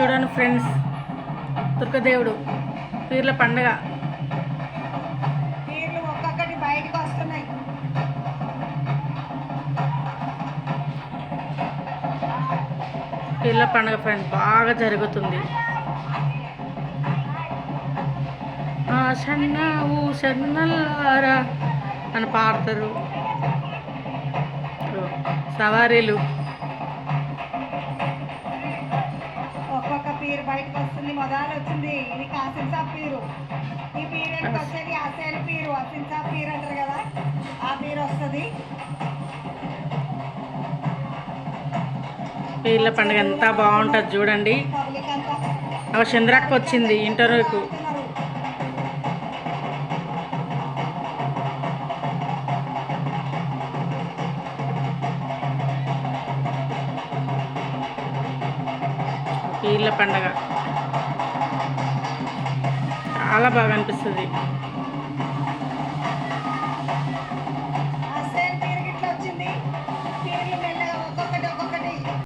చూడండి ఫ్రెండ్స్, దుర్గదేవుడు పీర్ల పండగ. పీర్లు ఒక్కొక్కటి బయటకు వస్తున్నాయి. పీర్ల పండగ ఫ్రెండ్స్ బాగా జరుగుతుంది. సన్న సన్నల్లారా అని పాడతారు. సవారీలు ఒక్కొక్క పీరు బయటకు వస్తుంది. మొదలు వచ్చింది ఇది కాసిన్సా పీరు. ఈ పీరు వచ్చేది అసేన్ పీరు, అసిన్సా పీరు అంటారు కదా, ఆ పీరు వస్తుంది. పీర్ల పండుగ ఎంత బాగుంటుంది చూడండి. పబ్లిక్ అంతా ఒక చంద్రక్క వచ్చింది ఇంటర్వ్యూకు. పీర్ల పండగ చాలా బాగా అనిపిస్తుంది.